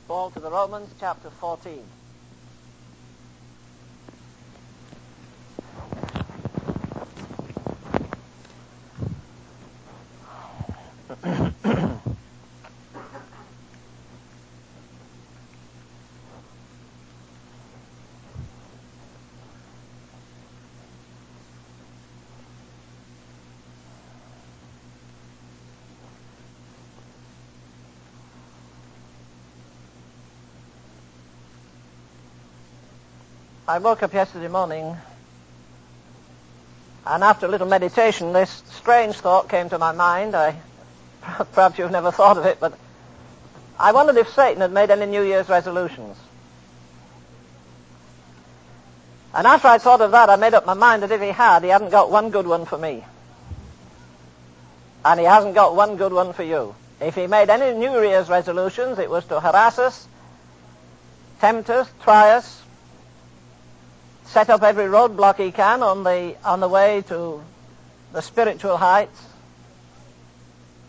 Paul to the Romans, chapter 14. I woke up yesterday morning, and after a little meditation, this strange thought came to my mind. Perhaps you've never thought of it, but I wondered if Satan had made any New Year's resolutions. And after I thought of that, I made up my mind that if he hadn't got one good one for me. And he hasn't got one good one for you. If he made any New Year's resolutions, it was to harass us, tempt us, try us, set up every roadblock he can on the way to the spiritual heights,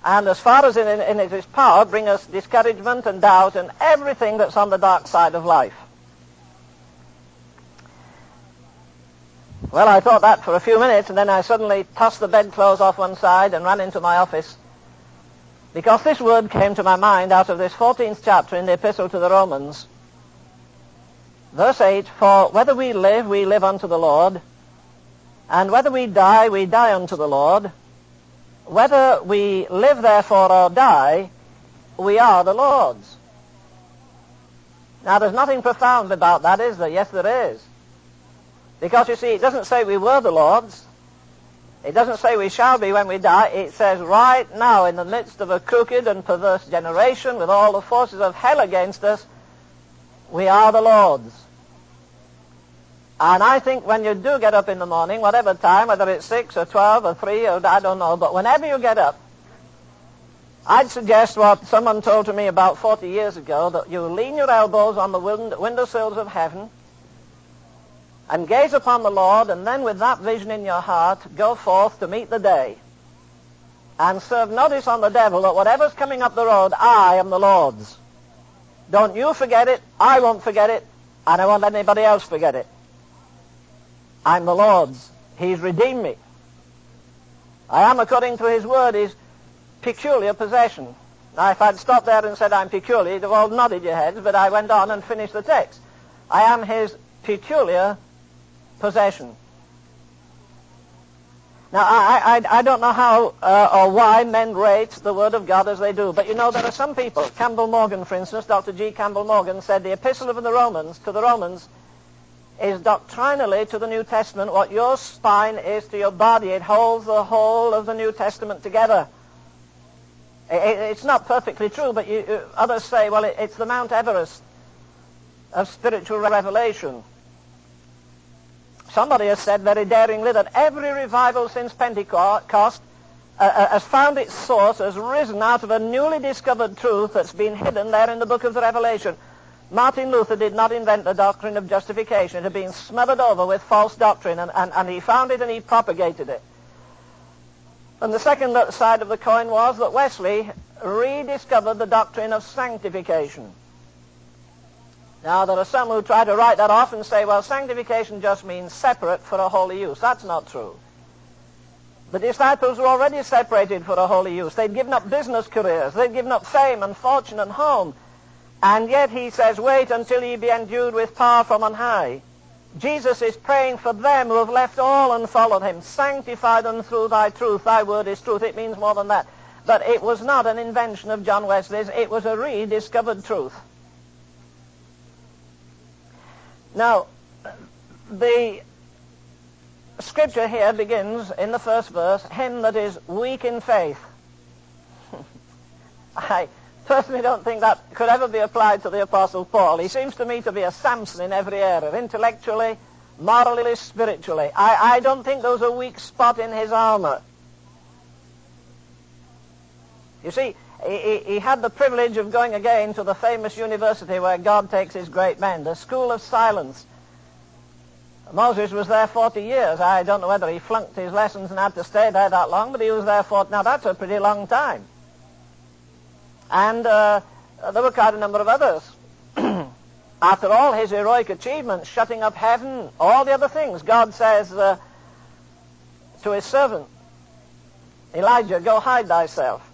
and as far as in his power, bring us discouragement and doubt and everything that's on the dark side of life. Well, I thought that for a few minutes, and then I suddenly tossed the bedclothes off one side and ran into my office, because this word came to my mind out of this 14th chapter in the Epistle to the Romans. Verse 8, for whether we live unto the Lord, and whether we die unto the Lord. Whether we live therefore or die, we are the Lord's. Now there's nothing profound about that, is there? Yes, there is. Because you see, it doesn't say we were the Lord's. It doesn't say we shall be when we die. It says right now, in the midst of a crooked and perverse generation, with all the forces of hell against us, we are the Lord's. And I think when you do get up in the morning, whatever time, whether it's 6 or 12 or 3 or I don't know, but whenever you get up, I'd suggest what someone told to me about 40 years ago, that you lean your elbows on the windowsills of heaven and gaze upon the Lord, and then with that vision in your heart, go forth to meet the day and serve notice on the devil that whatever's coming up the road, I am the Lord's. Don't you forget it, I won't forget it, and I won't let anybody else forget it. I'm the Lord's. He's redeemed me. I am, according to his word, his peculiar possession. Now, if I'd stopped there and said I'm peculiar, you'd have all nodded your heads, but I went on and finished the text. I am his peculiar possession. Now, I don't know how or why men rate the Word of God as they do, but you know, there are some people. Campbell Morgan, for instance, Dr. G. Campbell Morgan, said the Epistle of the Romans, to the Romans, is doctrinally to the New Testament what your spine is to your body. It holds the whole of the New Testament together. It's not perfectly true, but others say, well, it's the Mount Everest of spiritual revelation. Somebody has said very daringly that every revival since Pentecost has found its source, has risen out of a newly discovered truth that's been hidden there in the book of the Revelation. Martin Luther did not invent the doctrine of justification. It had been smothered over with false doctrine, and he found it and he propagated it. And the second side of the coin was that Wesley rediscovered the doctrine of sanctification. Now, there are some who try to write that off and say, well, sanctification just means separate for a holy use. That's not true. The disciples were already separated for a holy use. They'd given up business careers. They'd given up fame and fortune and home. And yet he says, wait until ye be endued with power from on high. Jesus is praying for them who have left all and followed him. Sanctify them through thy truth. Thy word is truth. It means more than that. But it was not an invention of John Wesley's. It was a rediscovered truth. Now, the scripture here begins in the first verse, him that is weak in faith. I personally don't think that could ever be applied to the Apostle Paul. He seems to me to be a Samson in every area, intellectually, morally, spiritually. I don't think there was a weak spot in his armor. You see, he had the privilege of going again to the famous university where God takes his great men, the School of Silence. Moses was there 40 years. I don't know whether he flunked his lessons and had to stay there that long, but he was there 40. Now, that's a pretty long time. And there were quite a number of others After all his heroic achievements, shutting up heaven, all the other things, God says to his servant, Elijah, go hide thyself.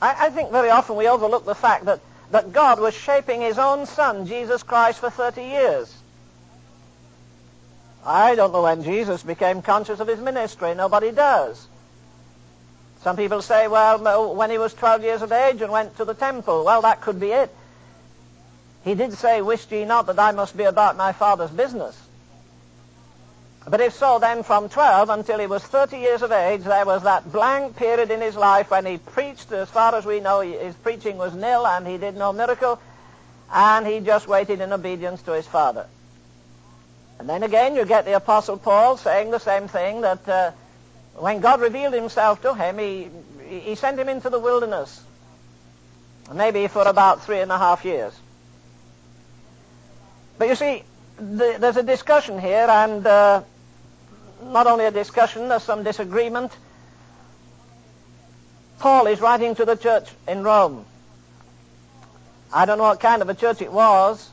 I think very often we overlook the fact that God was shaping his own son, Jesus Christ, for 30 years. I don't know when Jesus became conscious of his ministry. Nobody does. Some people say, well, when he was 12 years of age and went to the temple. Well, that could be it. He did say, wist ye not that I must be about my Father's business? But if so, then from 12 until he was 30 years of age, there was that blank period in his life when he preached. As far as we know, his preaching was nil and he did no miracle, and he just waited in obedience to his Father. And then again you get the Apostle Paul saying the same thing, that when God revealed himself to him, he sent him into the wilderness, maybe for about 3.5 years. But you see, there's a discussion here, and not only a discussion, there's some disagreement. Paul is writing to the church in Rome. I don't know what kind of a church it was.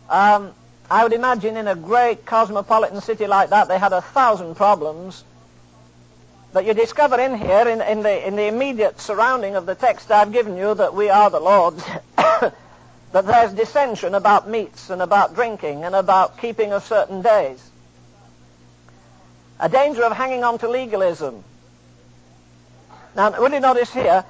I would imagine in a great cosmopolitan city like that, they had 1,000 problems. But you discover in here, in the immediate surrounding of the text I've given you, that we are the Lord's, that there's dissension about meats and about drinking and about keeping of certain days. A danger of hanging on to legalism. Now, will you notice here,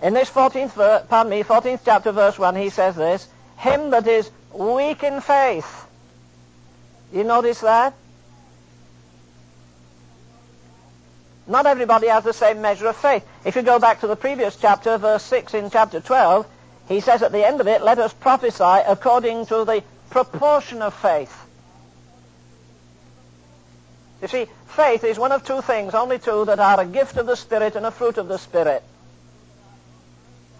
in this 14th chapter, verse 1, he says this, him that is weak in faith. You notice that? Not everybody has the same measure of faith. If you go back to the previous chapter, verse 6 in chapter 12, he says at the end of it, let us prophesy according to the proportion of faith. You see, faith is one of two things, only two, that are a gift of the Spirit and a fruit of the Spirit.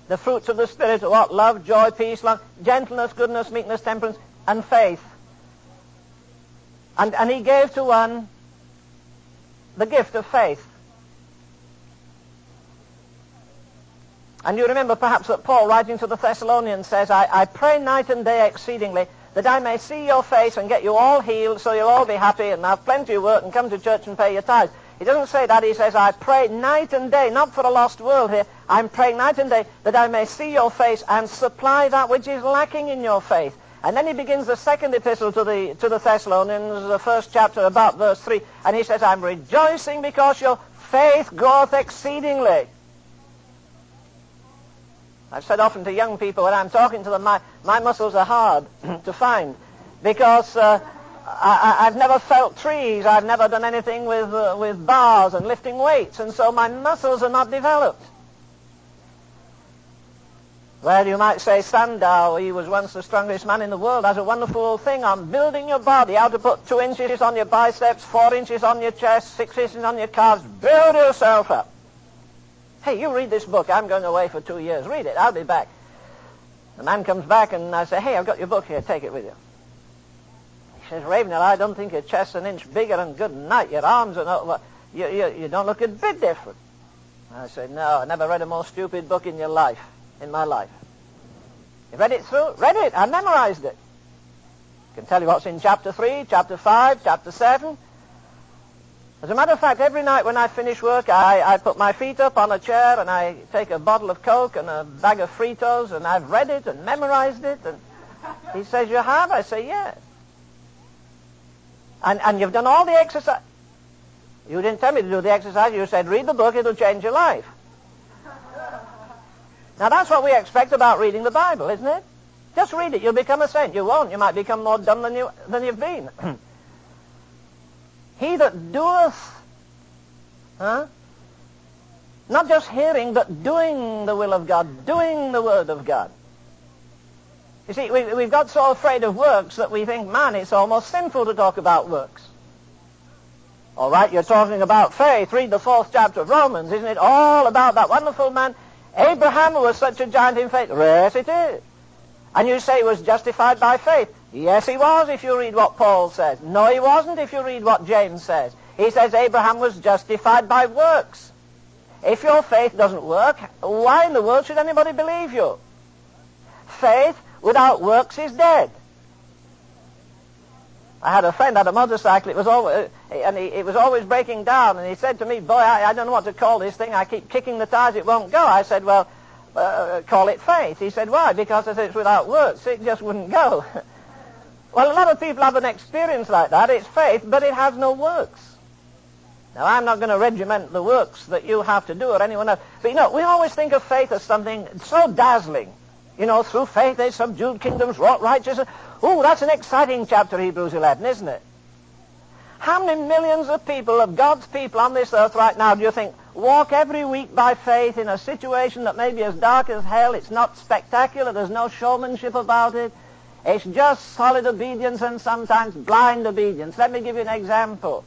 The fruits of the Spirit are what? Love, joy, peace, long, gentleness, goodness, meekness, temperance, and faith. And he gave to one the gift of faith. And you remember perhaps that Paul, writing to the Thessalonians, says, I pray night and day exceedingly, that I may see your face and get you all healed, so you'll all be happy and have plenty of work and come to church and pay your tithes. He doesn't say that. He says, I pray night and day, not for a lost world here. I'm praying night and day that I may see your face and supply that which is lacking in your faith. And then he begins the second epistle to the Thessalonians, the first chapter, about verse 3. And he says, I'm rejoicing because your faith groweth exceedingly. I've said often to young people when I'm talking to them, my muscles are hard to find because I've never felt trees. I've never done anything with bars and lifting weights, and so my muscles are not developed. Well, you might say Sandow, he was once the strongest man in the world, has a wonderful thing on building your body, how to put 2 inches on your biceps, 4 inches on your chest, 6 inches on your calves. Build yourself up. Hey, you read this book. I'm going away for 2 years. Read it. I'll be back. The man comes back and I say, hey, I've got your book here. Take it with you. He says, Ravenhill, I don't think your chest's an inch bigger, and good night. Your arms are not... You don't look a bit different. I said, no, I never read a more stupid book in my life. You read it through? Read it. I memorized it. I can tell you what's in chapter 3, chapter 5, chapter 7. As a matter of fact, every night when I finish work, I put my feet up on a chair and I take a bottle of Coke and a bag of Fritos, and I've read it and memorized it. And he says, you have? I say, yes. And you've done all the exercise. You didn't tell me to do the exercise. You said, read the book, it'll change your life. Now that's what we expect about reading the Bible, isn't it? Just read it. You'll become a saint. You won't. You might become more dumb than you've been. He that doeth, not just hearing, but doing the will of God, doing the word of God. You see, we've got so afraid of works that we think, man, it's almost sinful to talk about works. All right, you're talking about faith. Read the 4th chapter of Romans. Isn't it all about that wonderful man, Abraham, who was such a giant in faith? Yes, it is. And you say he was justified by faith. Yes, he was, if you read what Paul says. No, he wasn't, if you read what James says. He says Abraham was justified by works. If your faith doesn't work, why in the world should anybody believe you? Faith without works is dead. I had a friend had a motorcycle. It was always breaking down, and he said to me, "Boy, I don't know what to call this thing. I keep kicking the tires; it won't go." I said, "Well, call it faith." He said, "Why?" "Because I said it's without works; it just wouldn't go." Well, a lot of people have an experience like that. It's faith, but it has no works. Now, I'm not going to regiment the works that you have to do or anyone else. But, we always think of faith as something so dazzling. Through faith they subdued kingdoms, wrought righteousness. Oh, that's an exciting chapter, Hebrews 11, isn't it? How many millions of people, of God's people on this earth right now, do you think, walk every week by faith in a situation that may be as dark as hell? It's not spectacular. There's no showmanship about it. It's just solid obedience and sometimes blind obedience. Let me give you an example.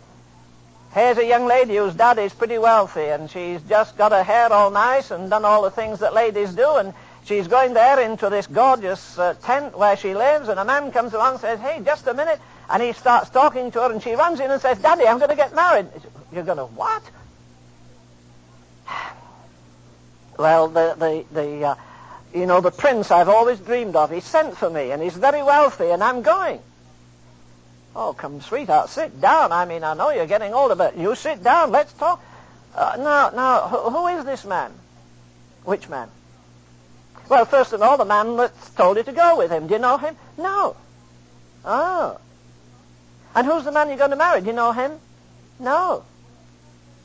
Here's a young lady whose dad is pretty wealthy, and she's just got her hair all nice and done all the things that ladies do, and she's going there into this gorgeous tent where she lives, and a man comes along and says, "Hey, just a minute," and he starts talking to her, and she runs in and says, "Daddy, I'm going to get married." You're going to what? Well, the prince I've always dreamed of, he sent for me, and he's very wealthy, and I'm going. "Oh, come, sweetheart, sit down. I know you're getting older, but you sit down. Let's talk." Now, who is this man? Which man? Well, first of all, the man that's told you to go with him. Do you know him? No. Oh. And who's the man you're going to marry? Do you know him? No.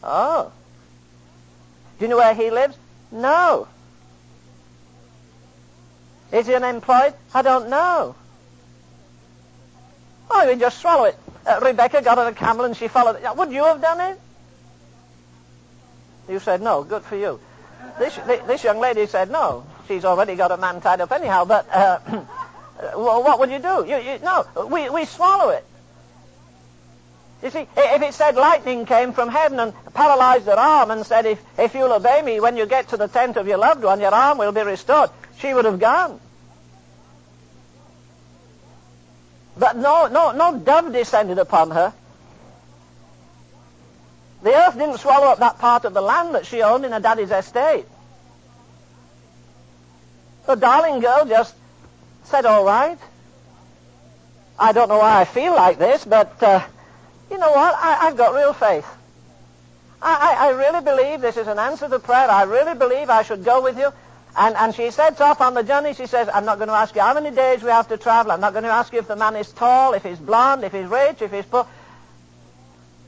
Oh. Do you know where he lives? No. Is he unemployed? I don't know. Oh, you just swallow it. Rebecca got on a camel and she followed it. Would you have done it? You said no. Good for you. This young lady said no. She's already got a man tied up anyhow, but well, what would you do? No, we swallow it. You see, if it said lightning came from heaven and paralyzed her arm and said, if you'll obey me when you get to the tent of your loved one, your arm will be restored, she would have gone. But no dove descended upon her. The earth didn't swallow up that part of the land that she owned in her daddy's estate. The darling girl just said, "All right. I don't know why I feel like this, but you know what? I've got real faith. I really believe this is an answer to prayer. I really believe I should go with you." And she sets off on the journey. She says, "I'm not going to ask you how many days we have to travel. I'm not going to ask you if the man is tall, if he's blonde, if he's rich, if he's poor."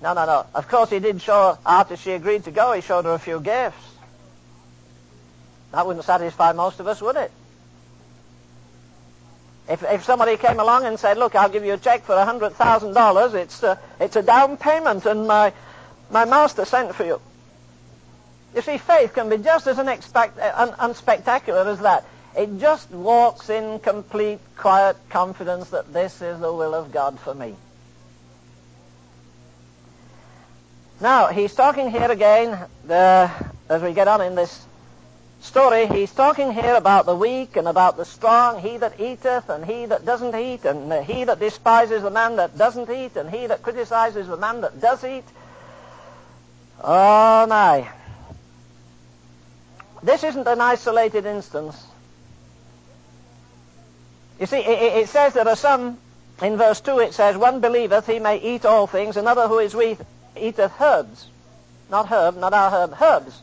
No. Of course, he did show her, after she agreed to go, he showed her a few gifts. That wouldn't satisfy most of us, would it? If somebody came along and said, "Look, I'll give you a check for $100,000. It's a down payment, and my master sent for you." You see, faith can be just as unspectacular as that. It just walks in complete, quiet confidence that this is the will of God for me. Now, he's talking here again, as we get on in this story, he's talking here about the weak and about the strong, he that eateth and he that doesn't eat, and he that despises the man that doesn't eat, and he that criticizes the man that does eat. Oh, my. This isn't an isolated instance. You see, it says there are some, in verse 2 it says, "One believeth he may eat all things, another who is weak eateth herbs." Not herb, not our herb, herbs.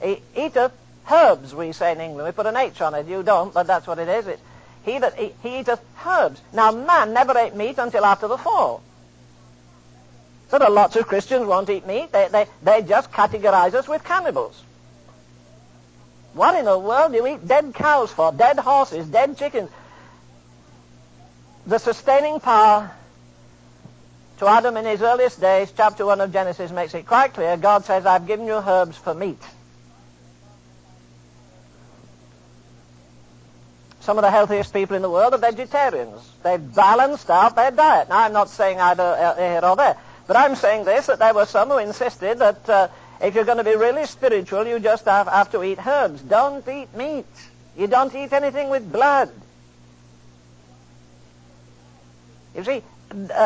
He eateth herbs, we say in England. We put an H on it. You don't, but that's what it is. It's he eateth herbs. Now, man never ate meat until after the fall. So there are lots of Christians won't eat meat. They just categorize us with cannibals. What in the world do you eat dead cows for? Dead horses, dead chickens? The sustaining power to Adam in his earliest days, chapter 1 of Genesis makes it quite clear. God says, "I've given you herbs for meat." Some of the healthiest people in the world are vegetarians. They've balanced out their diet. Now, I'm not saying either here or there, but I'm saying this, that there were some who insisted that if you're going to be really spiritual, you just have to eat herbs. Don't eat meat. You don't eat anything with blood. You see,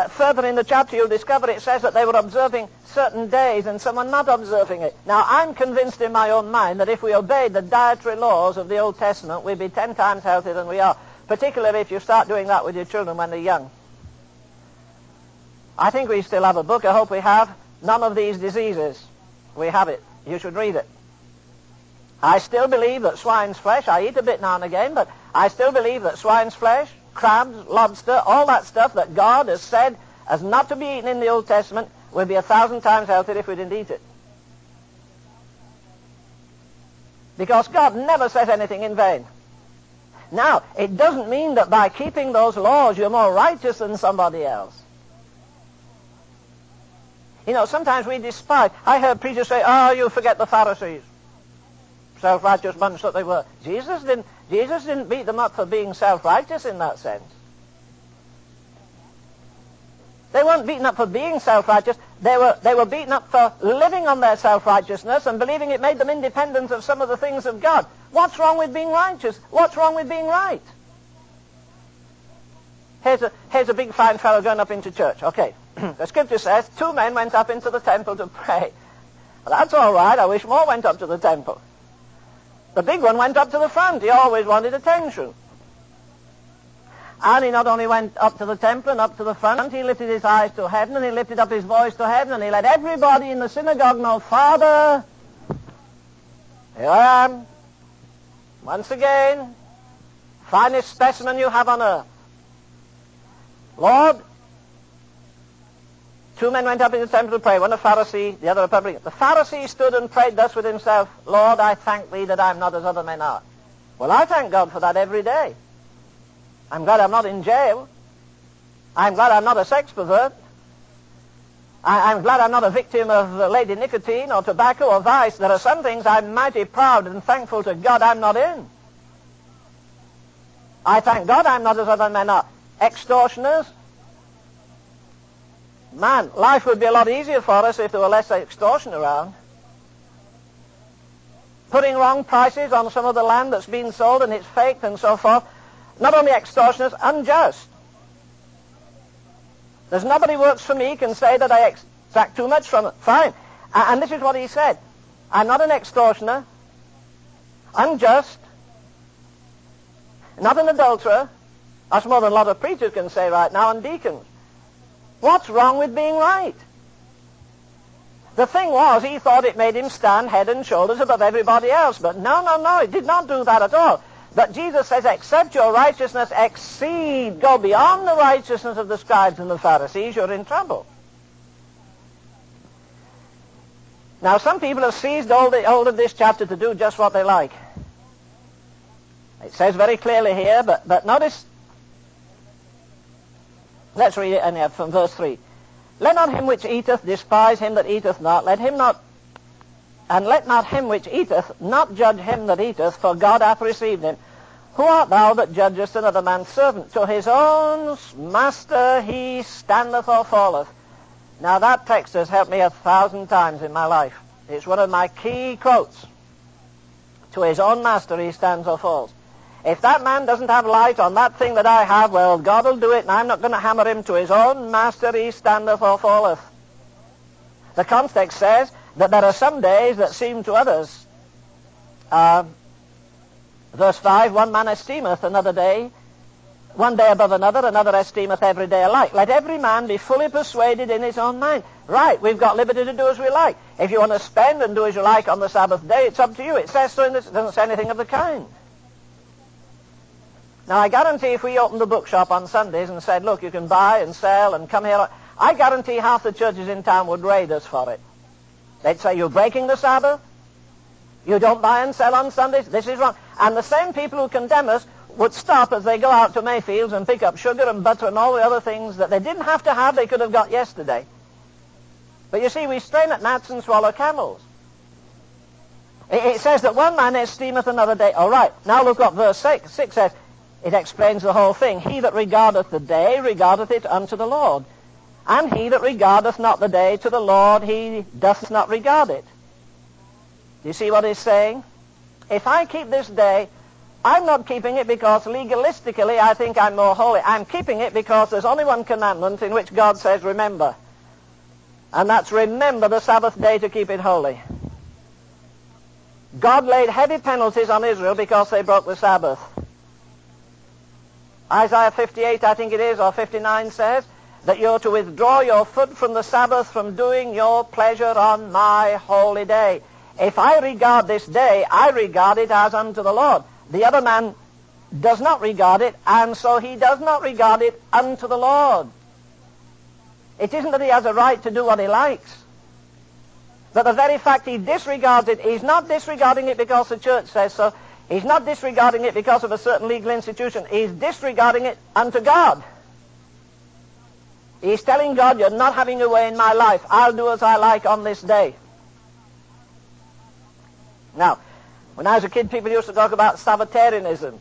further in the chapter you'll discover it says that they were observing certain days and some were not observing it. Now, I'm convinced in my own mind that if we obeyed the dietary laws of the Old Testament, we'd be 10 times healthier than we are. particularly if you start doing that with your children when they're young. I think we still have a book, I hope we have, None of These Diseases. We have it. You should read it. I still believe that swine's flesh, I eat a bit now and again, but I still believe that swine's flesh, crabs, lobster, all that stuff that God has said as not to be eaten in the Old Testament would be 1,000 times healthier if we didn't eat it. Because God never says anything in vain. Now, it doesn't mean that by keeping those laws you're more righteous than somebody else. You know, sometimes we despise. I heard preachers say, oh, you forget the Pharisees. Self-righteous bunch that they were. Jesus didn't beat them up for being self-righteous in that sense. They weren't beaten up for being self-righteous. They were beaten up for living on their self-righteousness and believing it made them independent of some of the things of God. What's wrong with being righteous? What's wrong with being right? Here's a big fine fellow going up into church. Okay, the scripture says 2 men went up into the temple to pray. Well, that's all right. I wish more went up to the temple. The big one went up to the front. He always wanted attention. And he not only went up to the temple and up to the front, he lifted his eyes to heaven and he lifted up his voice to heaven and he let everybody in the synagogue know, Father, here I am. Once again, finest specimen you have on earth. Lord, 2 men went up in the temple to pray, one a Pharisee, the other a publican. The Pharisee stood and prayed thus with himself, Lord, I thank thee that I'm not as other men are. Well, I thank God for that every day. I'm glad I'm not in jail. I'm glad I'm not a sex pervert. I'm glad I'm not a victim of lady nicotine or tobacco or vice. There are some things I'm mighty proud and thankful to God I'm not in. I thank God I'm not as other men are. Extortioners. Man, life would be a lot easier for us if there were less extortion around. Putting wrong prices on some of the land that's been sold and it's faked and so forth. Not only extortioners, unjust. There's nobody who works for me can say that I extract too much from it. Fine. And this is what he said. I'm not an extortioner, unjust, not an adulterer. That's more than a lot of preachers can say right now, and deacons. What's wrong with being right? The thing was, he thought it made him stand head and shoulders above everybody else. But no, it did not do that at all. But Jesus says, except your righteousness exceed, go beyond the righteousness of the scribes and the Pharisees, you're in trouble. Now, some people have seized all of this chapter to do just what they like. It says very clearly here, but notice, let's read it anyhow from verse 3. Let not him which eateth despise him that eateth not, and let not him which eateth not judge him that eateth, for God hath received him. Who art thou that judgest another man's servant? To his own master he standeth or falleth. Now that text has helped me 1,000 times in my life. It's one of my key quotes. To his own master he stands or falls. If that man doesn't have light on that thing that I have, well, God will do it, and I'm not going to hammer him. To his own master he standeth or falleth. The context says that there are some days that seem to others. Verse 5, one man esteemeth another day, one day above another, another esteemeth every day alike. Let every man be fully persuaded in his own mind. Right, we've got liberty to do as we like. If you want to spend and do as you like on the Sabbath day, it's up to you. It says so in this, it doesn't say anything of the kind. Now, I guarantee if we opened the bookshop on Sundays and said, look, you can buy and sell and come here, I guarantee half the churches in town would raid us for it. They'd say, you're breaking the Sabbath. You don't buy and sell on Sundays. This is wrong. And the same people who condemn us would stop as they go out to Mayfields and pick up sugar and butter and all the other things that they didn't have to have, they could have got yesterday. But you see, we strain at gnats and swallow camels. It says that one man esteemeth another day. All right, now look what verse 6 says. It explains the whole thing. He that regardeth the day regardeth it unto the Lord. And he that regardeth not the day to the Lord, he doth not regard it. Do you see what he's saying? If I keep this day, I'm not keeping it because legalistically I think I'm more holy. I'm keeping it because there's only one commandment in which God says remember. And that's remember the Sabbath day to keep it holy. God laid heavy penalties on Israel because they broke the Sabbath. Isaiah 58, I think it is, or 59 says, that you're to withdraw your foot from the Sabbath, from doing your pleasure on my holy day. If I regard this day, I regard it as unto the Lord. The other man does not regard it, and so he does not regard it unto the Lord. It isn't that he has a right to do what he likes, but the very fact he disregards it, he's not disregarding it because the church says so. He's not disregarding it because of a certain legal institution. He's disregarding it unto God. He's telling God, you're not having a way in my life. I'll do as I like on this day. Now, when I was a kid, people used to talk about Sabbatarianism.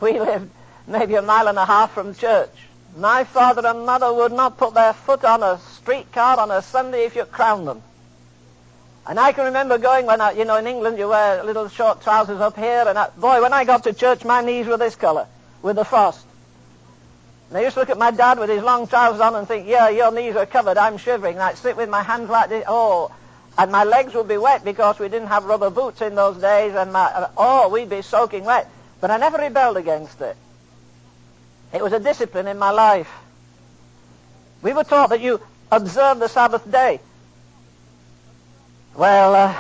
We lived maybe 1.5 miles from church. My father and mother would not put their foot on a streetcar on a Sunday if you crowned them. And I can remember going when in England you wear little short trousers up here, and boy, when I got to church, my knees were this color with the frost. And I used to look at my dad with his long trousers on and think, yeah, your knees are covered, I'm shivering. And I'd sit with my hands like this, and my legs would be wet because we didn't have rubber boots in those days, and we'd be soaking wet. But I never rebelled against it. It was a discipline in my life. We were taught that you observe the Sabbath day. Well,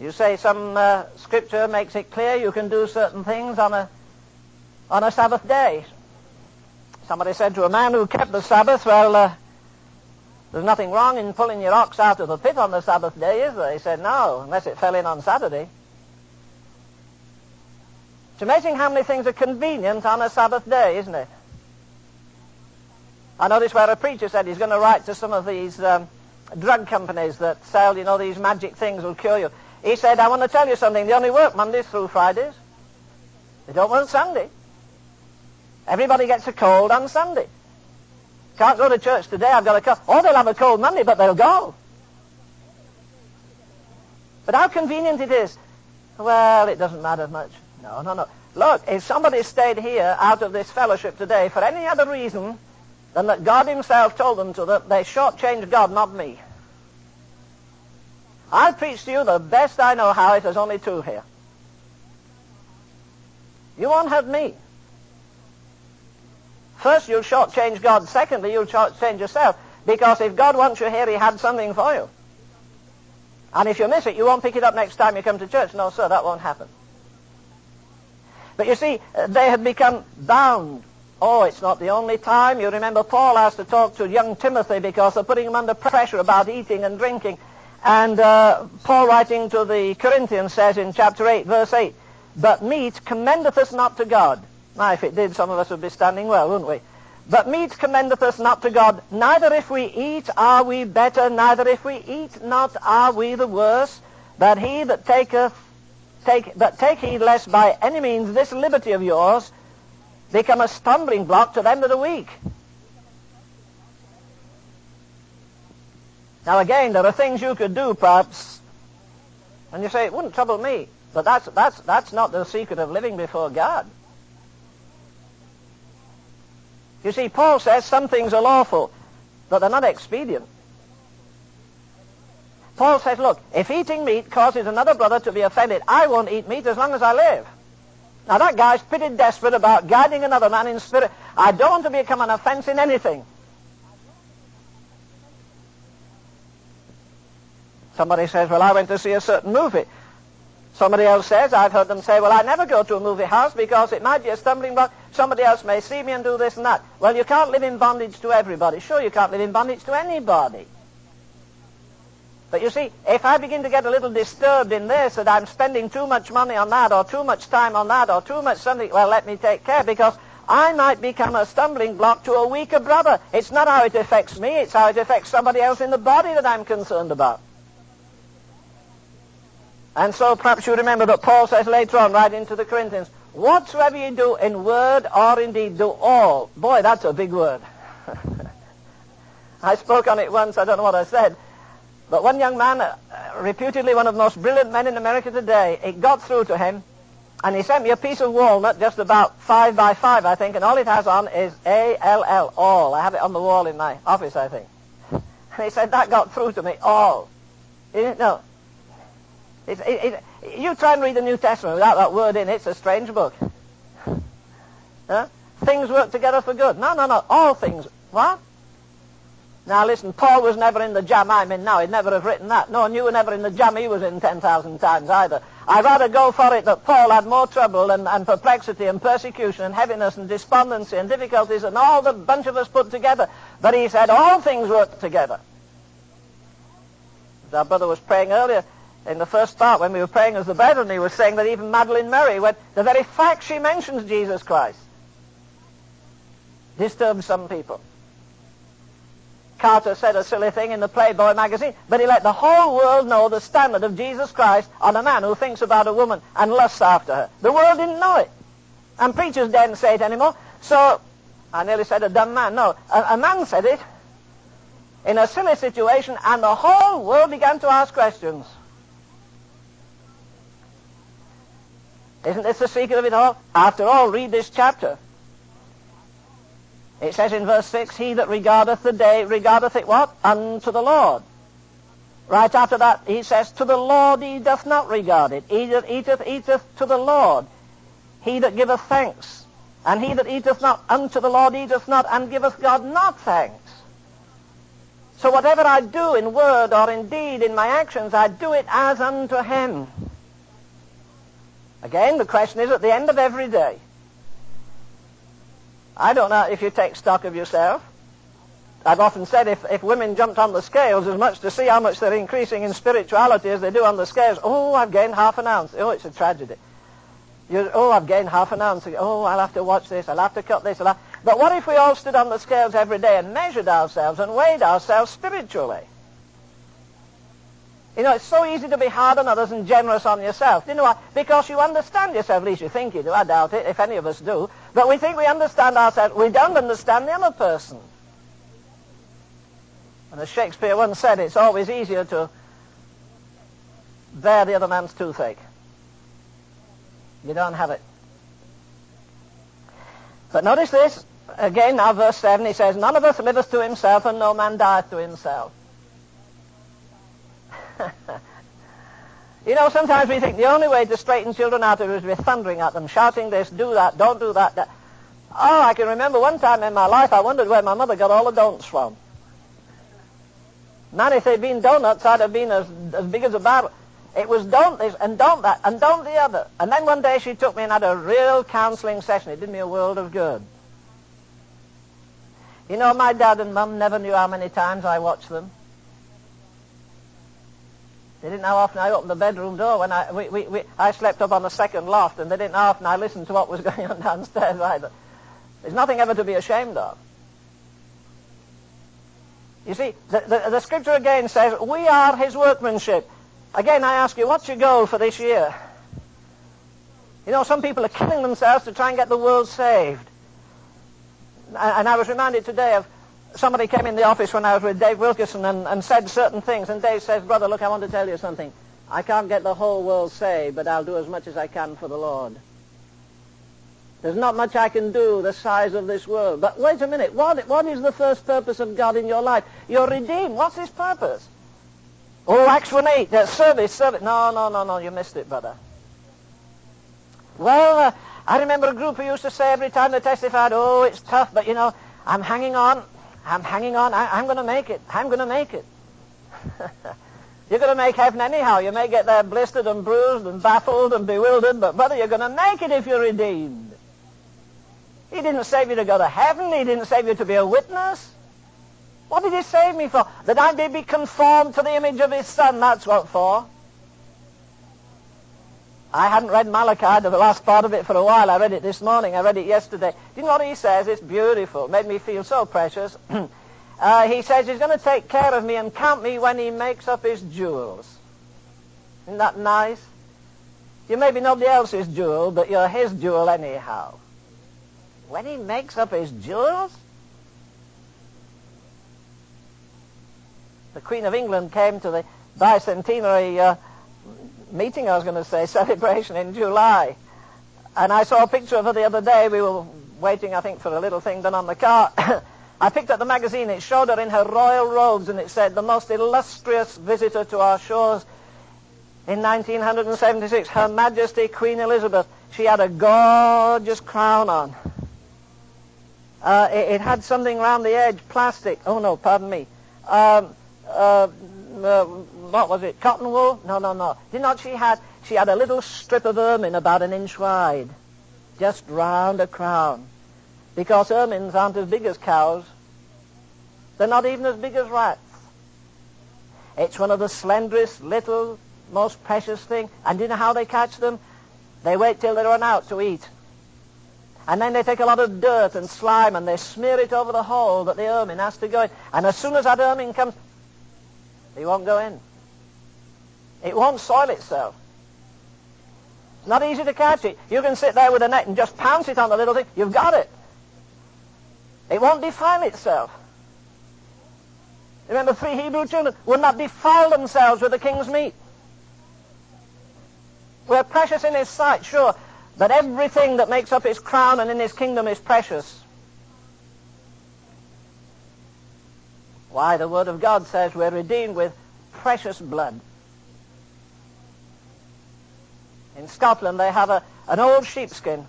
you say some scripture makes it clear you can do certain things on a Sabbath day. Somebody said to a man who kept the Sabbath, well, there's nothing wrong in pulling your ox out of the pit on the Sabbath day, is there? He said, no, unless it fell in on Saturday. It's amazing how many things are convenient on a Sabbath day, isn't it? I noticed where a preacher said he's going to write to some of these drug companies that sell, these magic things will cure you. He said, I want to tell you something. They only work Mondays through Fridays. They don't work Sunday. Everybody gets a cold on Sunday. Can't go to church today, I've got a cold. Oh, they'll have a cold Monday, but they'll go. But how convenient it is. Well, it doesn't matter much. No. Look, if somebody stayed here out of this fellowship today for any other reason than that God himself told them to, that they shortchanged God, not me. I'll preach to you the best I know how if there's only two here. You won't have me. First, you'll shortchange God. Secondly, you'll shortchange yourself. Because if God wants you here, he had something for you. And if you miss it, you won't pick it up next time you come to church. No, sir, that won't happen. But you see, they had become bound. Oh, it's not the only time. You remember Paul has to talk to young Timothy because they're putting him under pressure about eating and drinking. And Paul, writing to the Corinthians, says in chapter 8, verse 8, but meat commendeth us not to God. Now, if it did, some of us would be standing well, wouldn't we? But meat commendeth us not to God. Neither if we eat are we better, neither if we eat not are we the worse. But he that take heed lest by any means this liberty of yours become a stumbling block to them that are weak. Now again, there are things you could do, perhaps, and you say, it wouldn't trouble me. But that's not the secret of living before God. You see, Paul says some things are lawful, but they're not expedient. Paul says, look, if eating meat causes another brother to be offended, I won't eat meat as long as I live. Now that guy's pretty desperate about guiding another man in spirit. I don't want to become an offense in anything. Somebody says, well, I went to see a certain movie. Somebody else says, I've heard them say, well, I never go to a movie house because it might be a stumbling block. Somebody else may see me and do this and that. Well, you can't live in bondage to everybody. Sure, you can't live in bondage to anybody. But you see, if I begin to get a little disturbed in this, that I'm spending too much money on that, or too much time on that, or too much something, well, let me take care, because I might become a stumbling block to a weaker brother. It's not how it affects me, it's how it affects somebody else in the body that I'm concerned about. And so perhaps you remember that Paul says later on, right into the Corinthians, whatsoever you do in word or in deed, do all. Boy, that's a big word. I spoke on it once, I don't know what I said. But one young man, reputedly one of the most brilliant men in America today, it got through to him, and he sent me a piece of walnut, just about 5 by 5, I think, and all it has on is A-L-L, all. I have it on the wall in my office, I think. And he said, that got through to me, all. No. You try and read the New Testament without that word in it, it's a strange book. Things work together for good. No. All things. What? Now listen, Paul was never in the jam I'm in now. He'd never have written that. No, and you were never in the jam he was in 10,000 times either. I'd rather go for it that Paul had more trouble and perplexity and persecution and heaviness and despondency and difficulties than all the bunch of us put together. But he said all things work together. As our brother was praying earlier in the first part when we were praying as the brethren, he was saying that even Madeline Murray, when the very fact she mentions Jesus Christ disturbs some people. Carter said a silly thing in the Playboy magazine, but he let the whole world know the standard of Jesus Christ on a man who thinks about a woman and lusts after her. The world didn't know it. And preachers didn't say it anymore. So, I nearly said a dumb man. No, a man said it in a silly situation, and the whole world began to ask questions. Isn't this the secret of it all? After all, read this chapter. It says in verse 6, he that regardeth the day, regardeth it what? Unto the Lord. Right after that, he says, to the Lord he doth not regard it. He that eateth, eateth to the Lord. He that giveth thanks. And he that eateth not unto the Lord eateth not, and giveth God not thanks. So whatever I do in word or in deed, in my actions, I do it as unto him. Again, the question is at the end of every day. I don't know if you take stock of yourself. I've often said if women jumped on the scales as much to see how much they're increasing in spirituality as they do on the scales, oh, I've gained half an ounce. Oh, it's a tragedy. I've gained half an ounce. Oh, I'll have to watch this. I'll have to cut this. But what if we all stood on the scales every day and measured ourselves and weighed ourselves spiritually? You know, it's so easy to be hard on others and generous on yourself. You know why? Because you understand yourself, at least you think you do. I doubt it, if any of us do. But we think we understand ourselves. We don't understand the other person. And as Shakespeare once said, it's always easier to bear the other man's toothache. You don't have it. But notice this, again, now verse 7, he says, none of us liveth to himself, and no man dieth to himself. You know, sometimes we think the only way to straighten children out is by thundering at them, shouting this, do that, don't do that. Oh, I can remember one time in my life I wondered where my mother got all the don'ts from. Man, if they'd been donuts, I'd have been as big as a barrel. It was don't this and don't that and don't the other. And then one day she took me and had a real counseling session. It did me a world of good. You know, my dad and mum never knew how many times I watched them. They didn't know how often I opened the bedroom door when I slept up on the second loft, and they didn't know how often I listened to what was going on downstairs either. There's nothing ever to be ashamed of. You see, the scripture again says, we are his workmanship. Again, I ask you, what's your goal for this year? You know, some people are killing themselves to try and get the world saved. And I was reminded today of somebody came in the office when I was with Dave Wilkerson and said certain things, and Dave says, brother, look, I want to tell you something. I can't get the whole world saved, but I'll do as much as I can for the Lord. There's not much I can do the size of this world. But wait a minute, what is the first purpose of God in your life? You're redeemed. What's his purpose? Oh, Acts 1:8, service. No, you missed it, brother. Well, I remember a group who used to say every time they testified, oh, it's tough, but you know, I'm hanging on, I'm going to make it, I'm going to make it. You're going to make heaven anyhow. You may get there blistered and bruised and baffled and bewildered, but brother, you're going to make it if you're redeemed. He didn't save you to go to heaven. He didn't save you to be a witness. What did he save me for? That I may be conformed to the image of his Son. That's what for. I hadn't read Malachi, the last part of it, for a while. I read it this morning. I read it yesterday. Do you know what he says? It's beautiful. It made me feel so precious. He says he's going to take care of me and count me when he makes up his jewels. Isn't that nice? You may be nobody else's jewel, but you're his jewel anyhow. When he makes up his jewels? The Queen of England came to the bicentenary meeting, I was going to say, celebration in July. And I saw a picture of her the other day. We were waiting, I think, for a little thing done on the car. I picked up the magazine. It showed her in her royal robes, and it said, the most illustrious visitor to our shores in 1976, Her Majesty Queen Elizabeth. She had a gorgeous crown on. It had something around the edge, plastic. Oh, no, pardon me. What was it, cotton wool? No. She had a little strip of ermine about an inch wide, just round a crown. Because ermines aren't as big as cows. They're not even as big as rats. It's one of the slenderest, little, most precious things. And do you know how they catch them? They wait till they run out to eat. And then they take a lot of dirt and slime and they smear it over the hole that the ermine has to go in. And as soon as that ermine comes, it won't go in. It won't soil itself. It's not easy to catch it. You can sit there with a net and just pounce it on the little thing. You've got it. It won't defile itself. Remember, 3 Hebrew children would not defile themselves with the king's meat. We're precious in his sight, sure, but everything that makes up his crown and in his kingdom is precious. Why, the Word of God says we're redeemed with precious blood. In Scotland, they have an old sheepskin.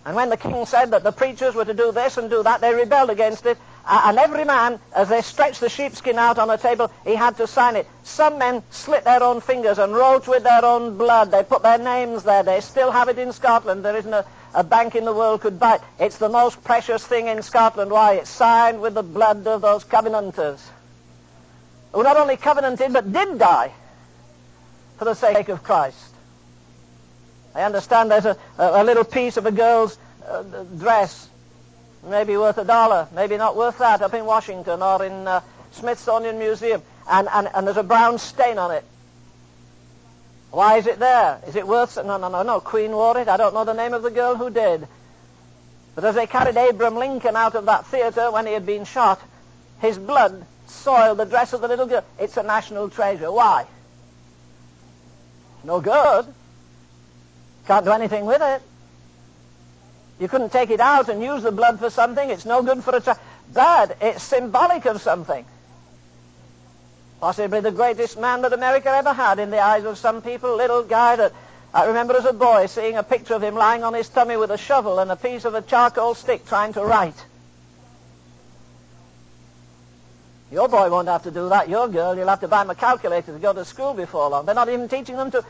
And when the king said that the preachers were to do this and do that, they rebelled against it. And every man, as they stretched the sheepskin out on a table, he had to sign it. Some men slit their own fingers and wrote with their own blood. They put their names there. They still have it in Scotland. There isn't a bank in the world could buy it. It's the most precious thing in Scotland. Why? It's signed with the blood of those covenanters, who not only covenanted, but did die for the sake of Christ. I understand there's a little piece of a girl's dress, maybe worth $1, maybe not worth that, up in Washington or in Smithsonian Museum, and there's a brown stain on it. Why is it there? Is it worth... No, Queen wore it. I don't know the name of the girl who did. But as they carried Abraham Lincoln out of that theater when he had been shot, his blood soiled the dress of the little girl. It's a national treasure. Why? No good. Can't do anything with it. You couldn't take it out and use the blood for something. It's no good for a child. But it's symbolic of something. Possibly the greatest man that America ever had in the eyes of some people. Little guy that I remember as a boy seeing a picture of him lying on his tummy with a shovel and a piece of a charcoal stick trying to write. Your boy won't have to do that. Your girl, you'll have to buy him a calculator to go to school before long. They're not even teaching them to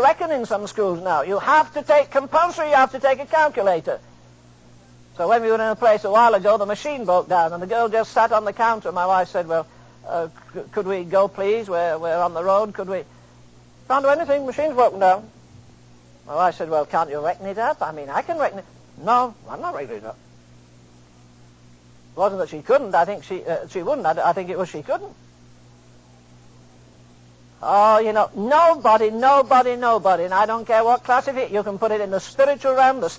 reckon in some schools now. You have to take, compulsory, you have to take a calculator. So when we were in a place a while ago, the machine broke down, and the girl just sat on the counter. My wife said, well, could we go, please? We're on the road. Could we? Can't do anything. Machine's broken down. My wife said, well, can't you reckon it up? I mean, I can reckon it. No, I'm not reckoning it up. It wasn't that she couldn't. I think she wouldn't. I think it was she couldn't. Oh, you know, nobody, and I don't care what class of it, you can put it in the spiritual realm, the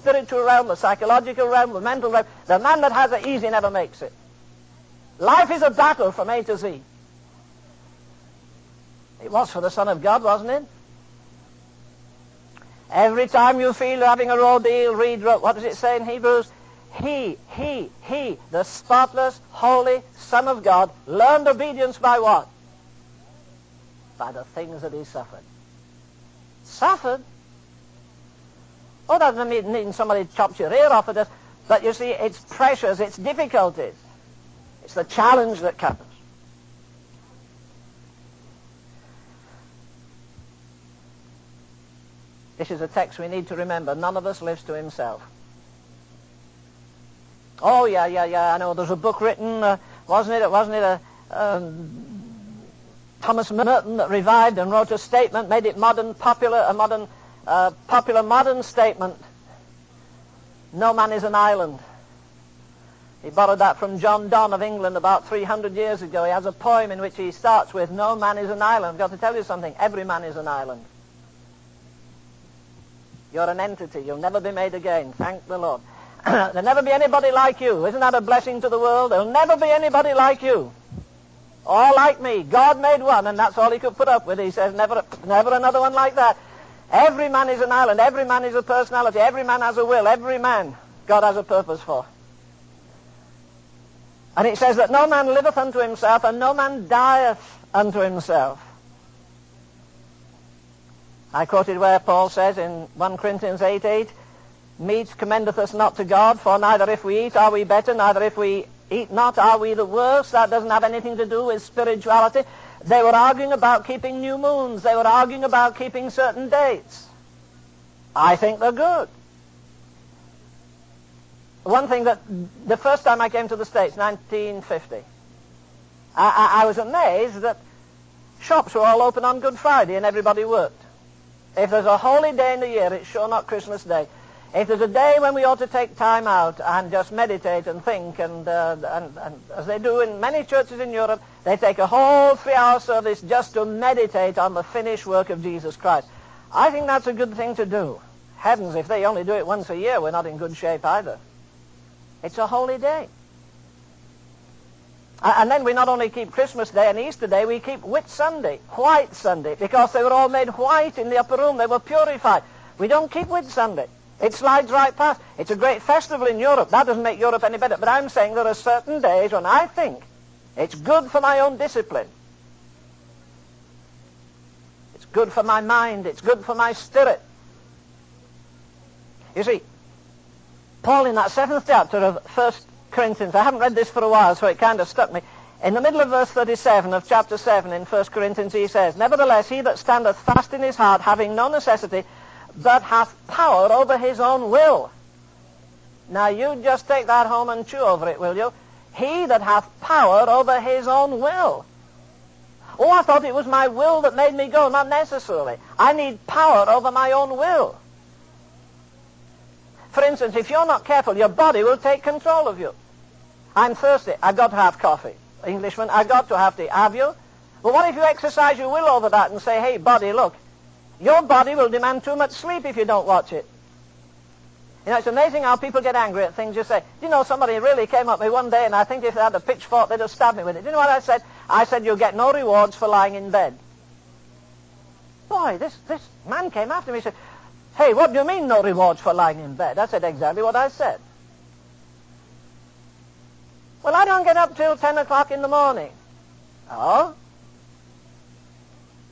psychological realm, the mental realm. The man that has it easy never makes it. Life is a battle from A to Z. It was for the Son of God, wasn't it? Every time you feel you're having a raw deal, read, what does it say in Hebrews? He, the spotless, holy Son of God, learned obedience by what? By the things that he suffered. Suffered? Oh, that doesn't mean somebody chops your ear off at us. But you see, it's pressures, it's difficulties. It's the challenge that comes. This is a text we need to remember. None of us lives to himself. Oh, yeah, I know. There's a book written, wasn't it Thomas Merton that revived and wrote a statement, made it popular modern statement. No man is an island. He borrowed that from John Donne of England about 300 years ago. He has a poem in which he starts with, no man is an island. I've got to tell you something. Every man is an island. You're an entity. You'll never be made again. Thank the Lord. There'll never be anybody like you. Isn't that a blessing to the world? There'll never be anybody like you. All like me. God made one, and that's all he could put up with. He says, never another one like that. Every man is an island. Every man is a personality. Every man has a will. Every man God has a purpose for. And it says that no man liveth unto himself, and no man dieth unto himself. I quoted where Paul says in 1 Corinthians 8:8, Meat commendeth us not to God, for neither if we eat are we better, neither if we eat not are we the worse. That doesn't have anything to do with spirituality. They were arguing about keeping new moons. They were arguing about keeping certain dates. I think they're good. One thing that, the first time I came to the States, 1950, I was amazed that shops were all open on Good Friday and everybody worked. If there's a holy day in the year, it's sure not Christmas Day. If there's a day when we ought to take time out and just meditate and think, and as they do in many churches in Europe, they take a whole 3-hour service just to meditate on the finished work of Jesus Christ. I think that's a good thing to do. Heavens, if they only do it once a year, we're not in good shape either. It's a holy day. And then we not only keep Christmas Day and Easter Day, we keep Whit Sunday, White Sunday, because they were all made white in the upper room. They were purified. We don't keep Whit Sunday. It slides right past. It's a great festival in Europe. That doesn't make Europe any better. But I'm saying there are certain days when I think it's good for my own discipline. It's good for my mind. It's good for my spirit. You see, Paul in that 7th chapter of 1 Corinthians, I haven't read this for a while, so it kind of stuck me. In the middle of verse 37 of chapter 7 in 1 Corinthians, he says, "Nevertheless, he that standeth fast in his heart, having no necessity, but hath power over his own will." Now you just take that home and chew over it, will you? He that hath power over his own will. Oh, I thought it was my will that made me go. Not necessarily. I need power over my own will. For instance, if you're not careful, your body will take control of you. I'm thirsty. I've got to have coffee. Englishman, I've got to have tea. Have you? Well, what if you exercise your will over that and say, hey, body, look, your body will demand too much sleep if you don't watch it. You know, it's amazing how people get angry at things you say. Do you know, somebody really came up with me one day, and I think if they had a pitchfork, they'd have stabbed me with it. Do you know what I said? I said, you'll get no rewards for lying in bed. Boy, this man came after me and said, hey, what do you mean no rewards for lying in bed? I said exactly what I said. Well, I don't get up till 10 o'clock in the morning. Oh?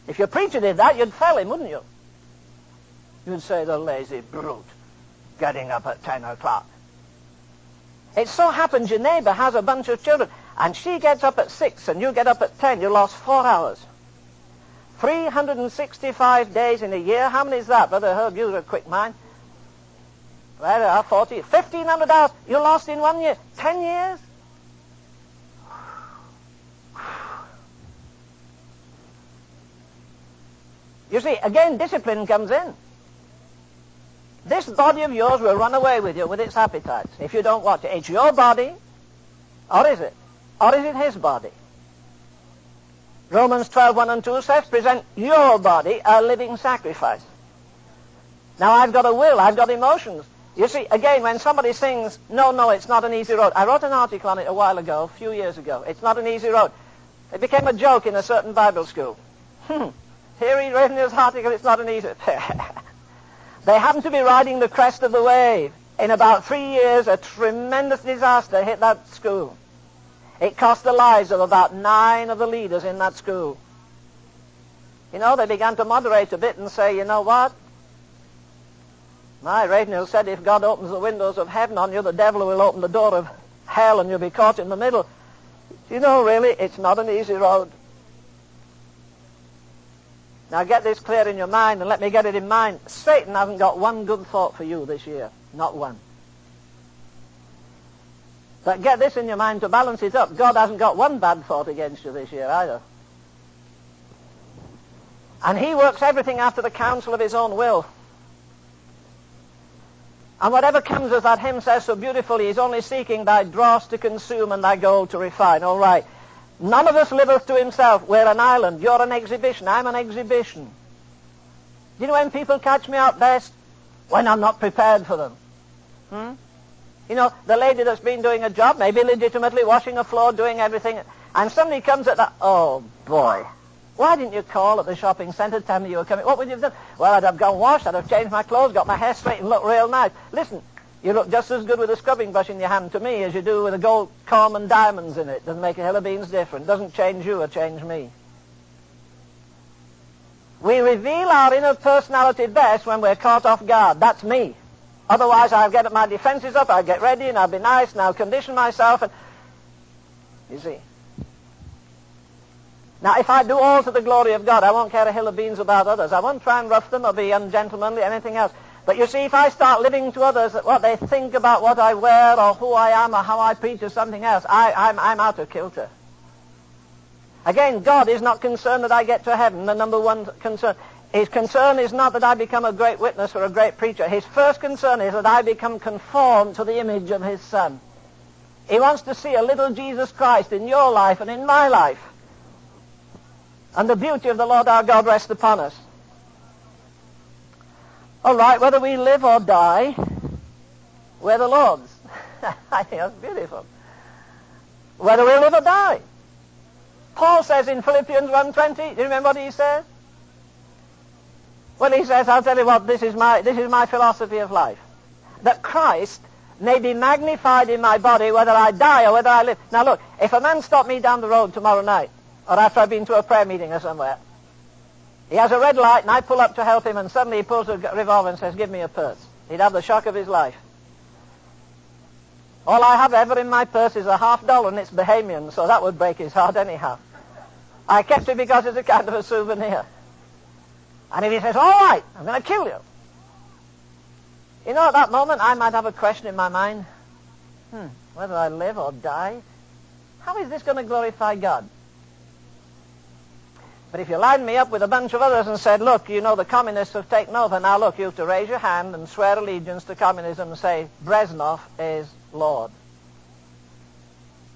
If your preacher did that, you'd fell him, wouldn't you? You'd say, the lazy brute, getting up at 10 o'clock. It so happens your neighbor has a bunch of children, and she gets up at 6, and you get up at 10. You lost 4 hours. 365 days in a year. How many is that? Brother Herb, you're a quick mind. Well, 40, 1,500 hours. You lost in 1 year. 10 years? You see, again, discipline comes in. This body of yours will run away with you with its appetites if you don't watch it. It's your body, or is it? Or is it his body? Romans 12:1 and 2 says, present your body a living sacrifice. Now, I've got a will, I've got emotions. You see, again, when somebody sings, no, it's not an easy road. I wrote an article on it a while ago, a few years ago. It's not an easy road. It became a joke in a certain Bible school. Here he read in his article, it's not an easy... They happened to be riding the crest of the wave. In about 3 years, a tremendous disaster hit that school. It cost the lives of about 9 of the leaders in that school. You know, they began to moderate a bit and say, you know what? My Ravenhill said if God opens the windows of heaven on you, the devil will open the door of hell and you'll be caught in the middle. You know, really, it's not an easy road. Now get this clear in your mind, and let me get it in mind. Satan hasn't got one good thought for you this year. Not one. But get this in your mind to balance it up. God hasn't got one bad thought against you this year either. And he works everything after the counsel of his own will. And whatever comes, as that hymn says so beautifully, he's only seeking thy dross to consume and thy gold to refine. All right. None of us liveth to himself. We're an island. You're an exhibition. I'm an exhibition. Do you know when people catch me out best? When I'm not prepared for them. You know, the lady that's been doing a job, maybe legitimately washing a floor, doing everything, and somebody comes at that, oh boy, why didn't you call at the shopping centre, tell me you were coming? What would you have done? Well, I'd have gone washed, I'd have changed my clothes, got my hair straight and looked real nice. Listen, you look just as good with a scrubbing brush in your hand to me as you do with a gold comb and diamonds in it. Doesn't make a hill of beans different. Doesn't change you or change me. We reveal our inner personality best when we're caught off guard. That's me. Otherwise, I'll get my defenses up, I'll get ready, and I'll be nice, and I'll condition myself. And you see. Now, if I do all to the glory of God, I won't care a hill of beans about others. I won't try and rough them or be ungentlemanly, anything else. But you see, if I start living to others what they think about what I wear or who I am or how I preach or something else, I'm out of kilter. Again, God is not concerned that I get to heaven, the number one concern. His concern is not that I become a great witness or a great preacher. His first concern is that I become conformed to the image of his Son. He wants to see a little Jesus Christ in your life and in my life. And the beauty of the Lord our God rests upon us. All right, whether we live or die, we're the Lord's. I think that's beautiful. Whether we live or die. Paul says in Philippians 1:20, do you remember what he says? Well, he says, I'll tell you what, this is my philosophy of life. That Christ may be magnified in my body, whether I die or whether I live. Now look, if a man stopped me down the road tomorrow night, or after I've been to a prayer meeting or somewhere, he has a red light and I pull up to help him and suddenly he pulls a revolver and says, give me a purse. He'd have the shock of his life. All I have ever in my purse is $50 and it's Bahamian, so that would break his heart anyhow. I kept it because it's a kind of a souvenir. And if he says, all right, I'm going to kill you. You know, at that moment I might have a question in my mind. Whether I live or die, how is this going to glorify God? But if you lined me up with a bunch of others and said, look, you know the communists have taken over, now look, you have to raise your hand and swear allegiance to communism and say, Brezhnev is Lord.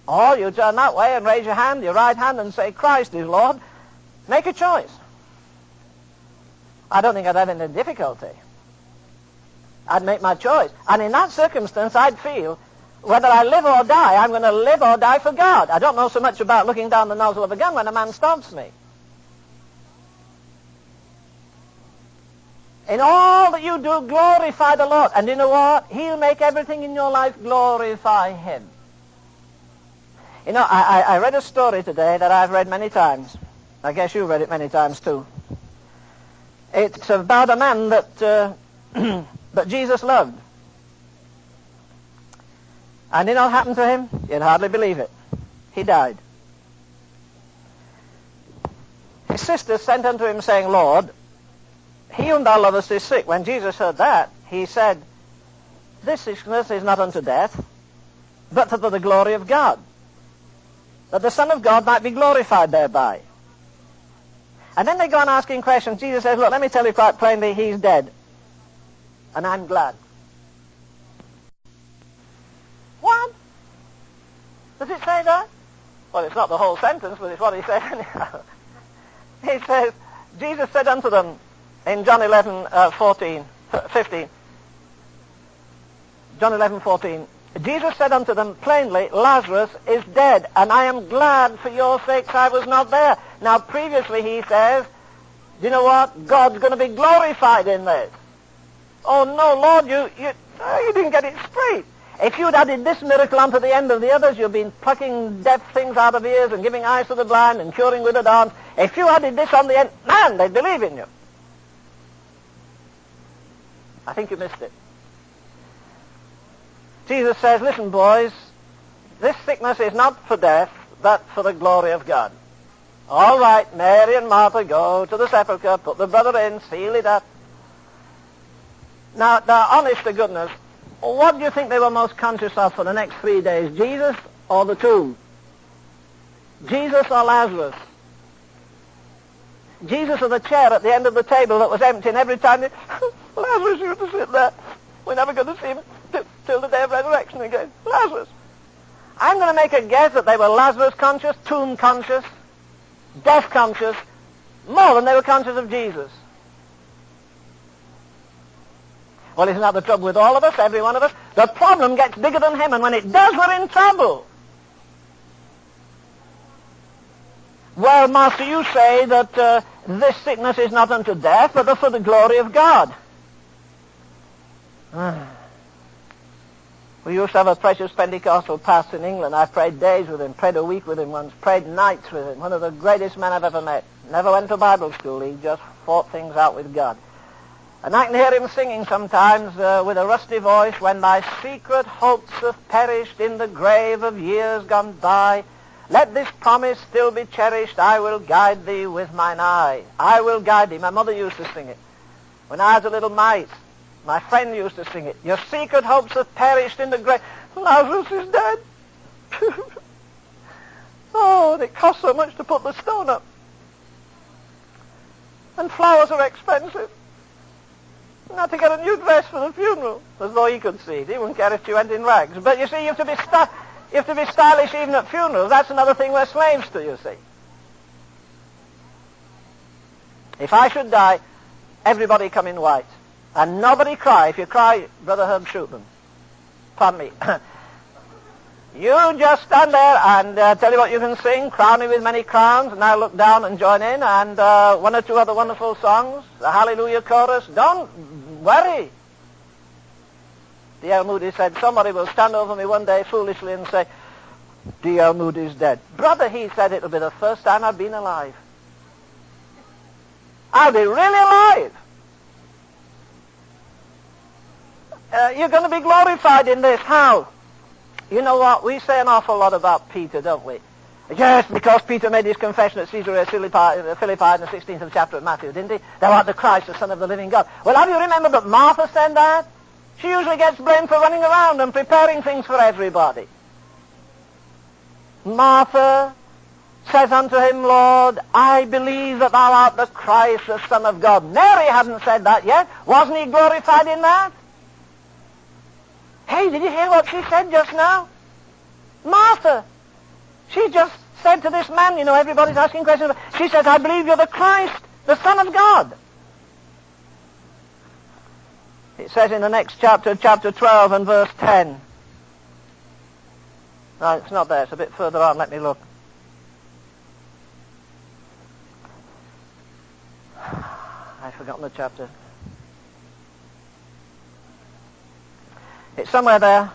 Or you turn that way and raise your hand, your right hand, and say, Christ is Lord. Make a choice. I don't think I'd have any difficulty. I'd make my choice. And in that circumstance, I'd feel, whether I live or die, I'm going to live or die for God. I don't know so much about looking down the nozzle of a gun when a man stops me. In all that you do, glorify the Lord. And you know what? He'll make everything in your life glorify him. You know, I read a story today that I've read many times. I guess you've read it many times too. It's about a man that that Jesus loved. And you know what happened to him? You'd hardly believe it. He died. His sister sent unto him saying, Lord, he whom thou lovest is sick. When Jesus heard that, he said, this sickness is not unto death, but to the glory of God, that the Son of God might be glorified thereby. And then they go on asking questions. Jesus says, look, let me tell you quite plainly, he's dead. And I'm glad. What? Does it say that? Well, it's not the whole sentence, but it's what he said anyhow. He says, Jesus said unto them, in John 11:15. John 11:14. Jesus said unto them plainly, Lazarus is dead, and I am glad for your sakes I was not there. Now previously he says, you know what? God's going to be glorified in this. Oh no, Lord, you didn't get it straight. If you'd added this miracle onto the end of the others, you've been plucking deaf things out of ears and giving eyes to the blind and curing withered arms. If you added this on the end, man, they'd believe in you. I think you missed it. Jesus says, listen, boys, this sickness is not for death, but for the glory of God. All right, Mary and Martha, go to the sepulchre, put the brother in, seal it up. Now, honest to goodness, what do you think they were most conscious of for the next 3 days, Jesus or the tomb? Jesus or Lazarus? Jesus or the chair at the end of the table that was empty, and every time Lazarus used to sit there. We're never going to see him till the day of resurrection again. Lazarus. I'm going to make a guess that they were Lazarus conscious, tomb conscious, death conscious, more than they were conscious of Jesus. Well, isn't that the trouble with all of us, every one of us? The problem gets bigger than him, and when it does, we're in trouble. Well, Master, you say that this sickness is not unto death, but for the glory of God. We used to have a precious Pentecostal pastor in England. I prayed days with him, prayed a week with him once, prayed nights with him. One of the greatest men I've ever met. Never went to Bible school. He just fought things out with God. And I can hear him singing sometimes with a rusty voice, when thy secret hopes have perished in the grave of years gone by, let this promise still be cherished, I will guide thee with mine eye. I will guide thee. My mother used to sing it. When I was a little mite, my friend used to sing it. Your secret hopes have perished in the grave. Lazarus is dead. Oh, and it costs so much to put the stone up. And flowers are expensive. And I had to get a new dress for the funeral, as though he could see it. He wouldn't care if she went in rags. But you see, you have to be stylish even at funerals. That's another thing we're slaves to, you see. If I should die, everybody come in white. And nobody cry. If you cry, Brother Herb, shoot them. Pardon me. You just stand there and tell you what you can sing, crown me with many crowns, and I'll look down and join in, and one or two other wonderful songs, the Hallelujah chorus. Don't worry. D.L. Moody said, somebody will stand over me one day foolishly and say, D.L. Moody's dead. Brother, he said, it'll be the first time I've been alive. I'll be really alive. You're going to be glorified in this. How? You know what? We say an awful lot about Peter, don't we? Yes, because Peter made his confession at Caesarea Philippi in the 16th chapter of Matthew, didn't he? Thou art the Christ, the Son of the living God. Well, have you remembered that Martha said that? She usually gets blamed for running around and preparing things for everybody. Martha says unto him, Lord, I believe that thou art the Christ, the Son of God. Mary hadn't said that yet. Wasn't he glorified in that? Hey, did you hear what she said just now? Martha. She just said to this man, you know, everybody's asking questions. She says, I believe you're the Christ, the Son of God. It says in the next chapter, chapter 12 and verse 10. No, it's not there. It's a bit further on. Let me look. I've forgotten the chapter. It's somewhere there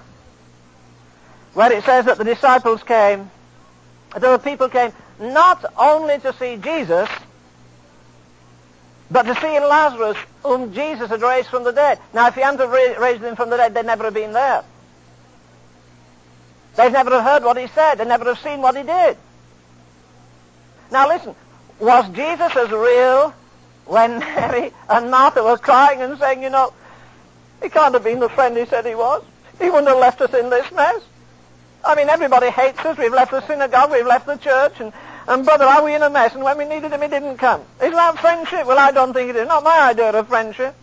where it says that the disciples came, the people came not only to see Jesus, but to see in Lazarus, whom Jesus had raised from the dead. Now, if he hadn't have raised him from the dead, they'd never have been there. They'd never have heard what he said. They'd never have seen what he did. Now, listen, was Jesus as real when Mary and Martha were crying and saying, you know, he can't have been the friend he said he was. He wouldn't have left us in this mess. I mean, everybody hates us. We've left the synagogue. We've left the church. And brother, are we in a mess? And when we needed him, he didn't come. Is that friendship? Well, I don't think it is. Not my idea of friendship.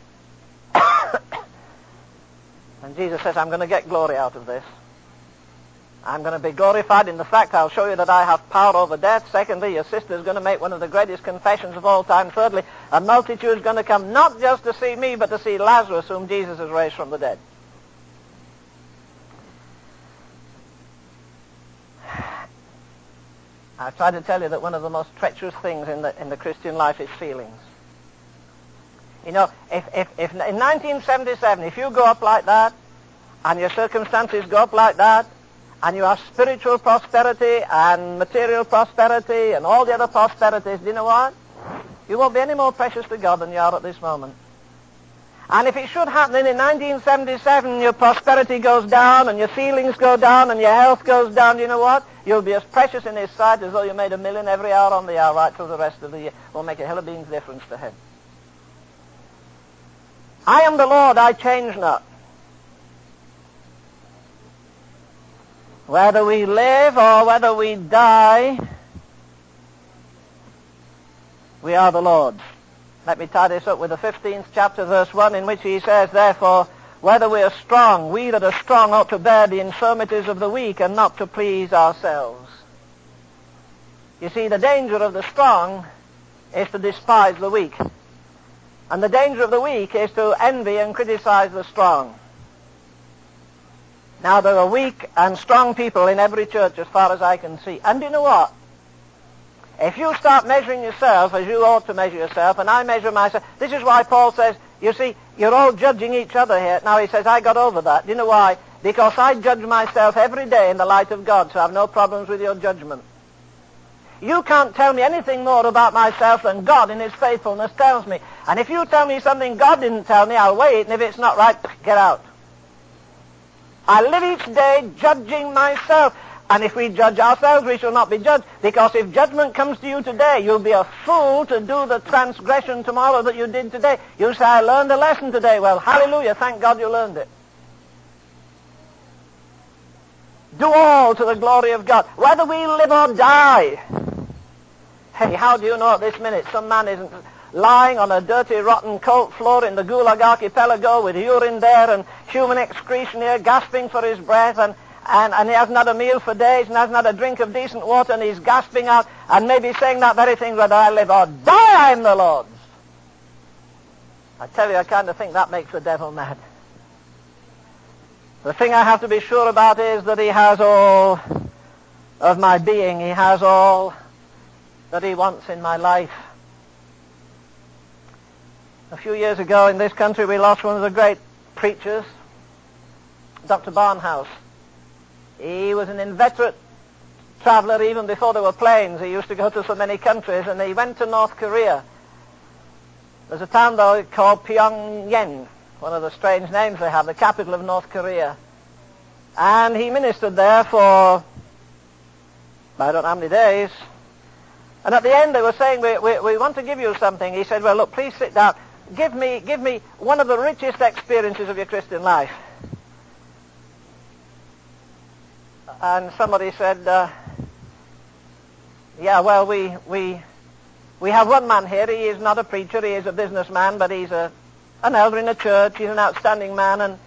And Jesus says, I'm going to get glory out of this. I'm going to be glorified in the fact I'll show you that I have power over death. Secondly, your sister is going to make one of the greatest confessions of all time. Thirdly, a multitude is going to come not just to see me, but to see Lazarus, whom Jesus has raised from the dead. I've tried to tell you that one of the most treacherous things in the Christian life is feelings. You know, if in 1977, if you go up like that, and your circumstances go up like that, and you have spiritual prosperity and material prosperity and all the other prosperities, do you know what? You won't be any more precious to God than you are at this moment. And if it should happen in 1977, your prosperity goes down and your feelings go down and your health goes down, do you know what? You'll be as precious in his sight as though you made $1 million every hour on the hour right through the rest of the year. It will make a hell of beans difference to him. I am the Lord, I change not. Whether we live or whether we die, we are the Lord's. Let me tie this up with the 15th chapter, verse 1, in which he says, therefore, whether we are strong, we that are strong ought to bear the infirmities of the weak and not to please ourselves. You see, the danger of the strong is to despise the weak. And the danger of the weak is to envy and criticize the strong. Now, there are weak and strong people in every church as far as I can see. And you know what? If you start measuring yourself as you ought to measure yourself, and I measure myself, this is why Paul says, you see, you're all judging each other here. Now, he says, I got over that. Do you know why? Because I judge myself every day in the light of God, so I have no problems with your judgment. You can't tell me anything more about myself than God in his faithfulness tells me. And if you tell me something God didn't tell me, I'll wait, and if it's not right, get out. I live each day judging myself. And if we judge ourselves, we shall not be judged. Because if judgment comes to you today, you'll be a fool to do the transgression tomorrow that you did today. You say, I learned a lesson today. Well, hallelujah, thank God you learned it. Do all to the glory of God, whether we live or die. Hey, how do you know at this minute some man isn't lying on a dirty, rotten cold floor in the Gulag archipelago with urine there and human excretion here, gasping for his breath, and he hasn't had a meal for days and hasn't had a drink of decent water, and he's gasping out and maybe saying that very thing, whether I live or die, I'm the Lord's. I tell you, I kind of think that makes the devil mad. The thing I have to be sure about is that he has all of my being. He has all that he wants in my life. A few years ago in this country we lost one of the great preachers, Dr. Barnhouse. He was an inveterate traveler even before there were planes. He used to go to so many countries, and he went to North Korea. There's a town though called Pyongyang, one of the strange names they have, the capital of North Korea. And he ministered there for, I don't know how many days. And at the end they were saying, we want to give you something. He said, well, look, please sit down. Give me one of the richest experiences of your Christian life. And somebody said, yeah, well, we have one man here. He is not a preacher. He is a businessman, but he's an elder in a church. He's an outstanding man, and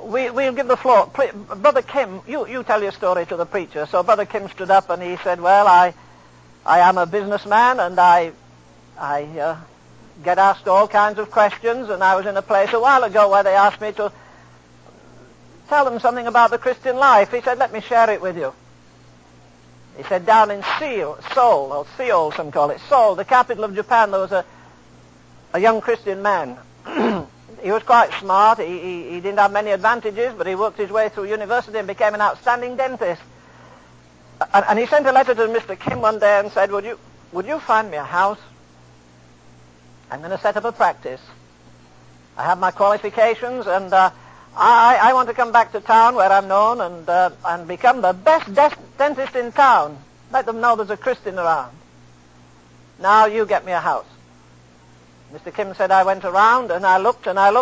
we'll give the floor. Brother Kim, you tell your story to the preacher. So Brother Kim stood up and he said, well, I am a businessman, and I get asked all kinds of questions, and I was in a place a while ago where they asked me to tell them something about the Christian life. He said, let me share it with you. He said, down in Seoul, some call it, Seoul, the capital of Japan, there was a young Christian man. He was quite smart. He didn't have many advantages, but he worked his way through university and became an outstanding dentist. And he sent a letter to Mr. Kim one day and said, would you find me a house? I'm going to set up a practice. I have my qualifications, and I want to come back to town where I'm known and become the best dentist in town. Let them know there's a Christian around. Now you get me a house. Mr. Kim said, I went around and I looked and I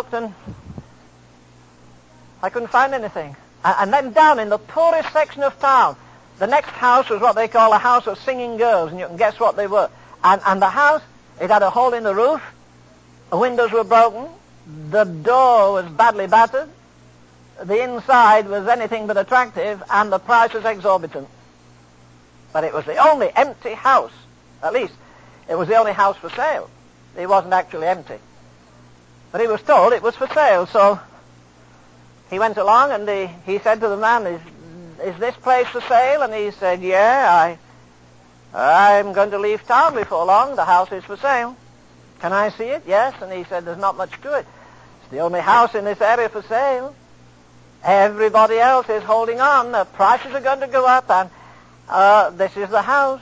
couldn't find anything. And then down in the poorest section of town, the next house was what they call a house of singing girls, and you can guess what they were. And the house, it had a hole in the roof, the windows were broken, the door was badly battered, the inside was anything but attractive, and the price was exorbitant. But it was the only empty house, at least it was the only house for sale. It wasn't actually empty. But he was told it was for sale, so he went along and he said to the man, is this place for sale? And he said, yeah, I'm going to leave town before long. The house is for sale. Can I see it? Yes. And he said, there's not much to it. It's the only house in this area for sale. Everybody else is holding on. The prices are going to go up, and this is the house.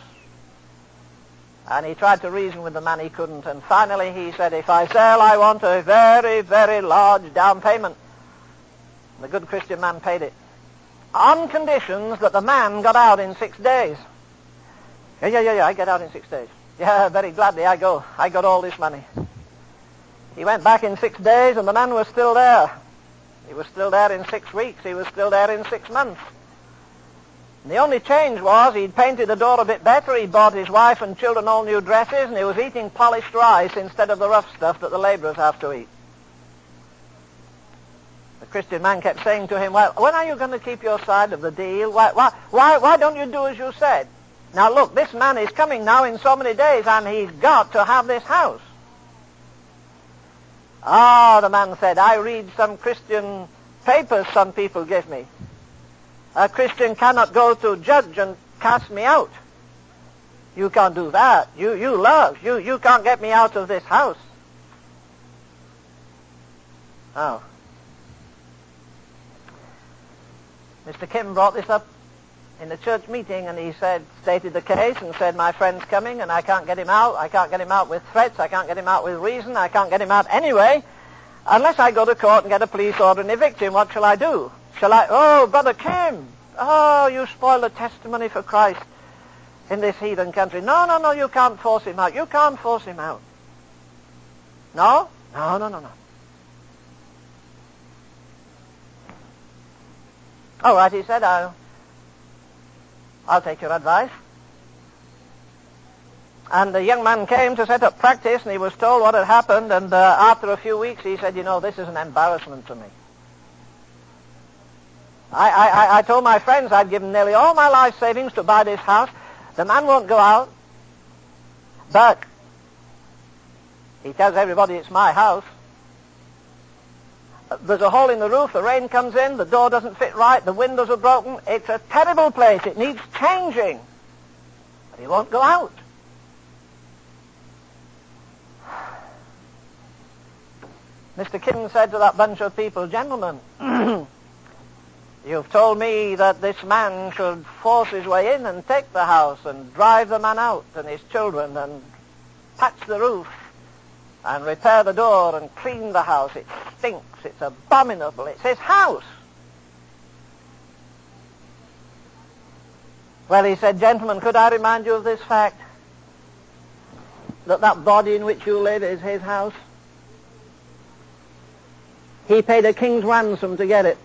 And he tried to reason with the man. He couldn't. And finally he said, if I sell, I want a very, very large down payment. The good Christian man paid it, on conditions that the man got out in 6 days. Yeah, I get out in 6 days. Yeah, very gladly I go. I got all this money. He went back in 6 days, and the man was still there. He was still there in 6 weeks. He was still there in 6 months. And the only change was he'd painted the door a bit better. He bought his wife and children all new dresses, and he was eating polished rice instead of the rough stuff that the laborers have to eat. The Christian man kept saying to him, well, when are you going to keep your side of the deal? Why don't you do as you said? Now look, this man is coming now in so many days, and he's got to have this house. The man said, I read some Christian papers some people give me. A Christian cannot go to judge and cast me out. You can't do that. You can't get me out of this house. Oh. Mr. Kim brought this up in the church meeting, and he stated the case and said, my friend's coming and I can't get him out. I can't get him out with threats. I can't get him out with reason. I can't get him out anyway unless I go to court and get a police order and evict him. What shall I do? Shall I? Oh, Brother Kim. Oh, you spoil the testimony for Christ in this heathen country. No, you can't force him out. You can't force him out. No. All right, he said, I'll take your advice. And the young man came to set up practice, and he was told what had happened, and after a few weeks he said, this is an embarrassment to me. I told my friends I'd given nearly all my life savings to buy this house. The man won't go out, but he tells everybody it's my house. There's a hole in the roof, the rain comes in, the door doesn't fit right, the windows are broken. It's a terrible place, it needs changing. But he won't go out. Mr. Kim said to that bunch of people, gentlemen, you've told me that this man should force his way in and take the house and drive the man out and his children and patch the roof and repair the door and clean the house. It stinks. It's abominable. It's his house. Well, he said, gentlemen, could I remind you of this fact? That body in which you live is his house. He paid a king's ransom to get it.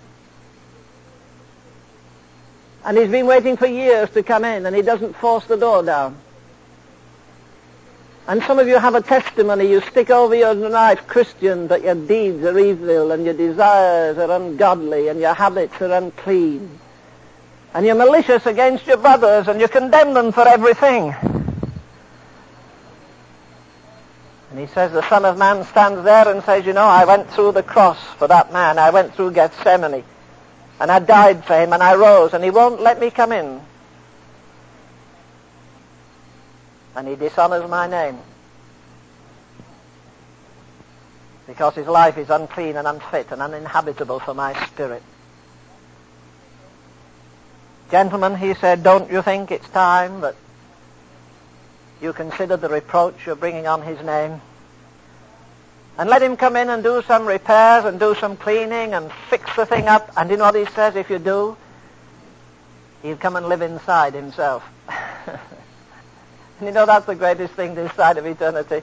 And he's been waiting for years to come in, and he doesn't force the door down. And some of you have a testimony. You stick over your knife, Christian, but your deeds are evil, and your desires are ungodly, and your habits are unclean. And you're malicious against your brothers, and you condemn them for everything. And he says, the Son of Man stands there and says, I went through the cross for that man. I went through Gethsemane. And I died for him, and I rose, and he won't let me come in. And he dishonors my name. Because his life is unclean and unfit and uninhabitable for my spirit. Gentlemen, he said, don't you think it's time that you consider the reproach you're bringing on his name? And let him come in and do some repairs and do some cleaning and fix the thing up. And you know what he says, if you do, he'll come and live inside himself. And that's the greatest thing this side of eternity.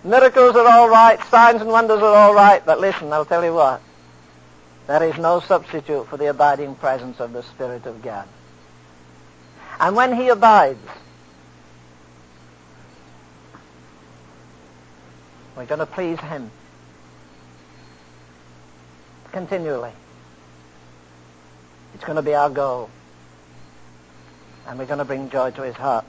Miracles are all right, signs and wonders are all right, but listen, I'll tell you what. There is no substitute for the abiding presence of the Spirit of God. And when he abides, we're going to please him continually. It's going to be our goal. And we're going to bring joy to his heart.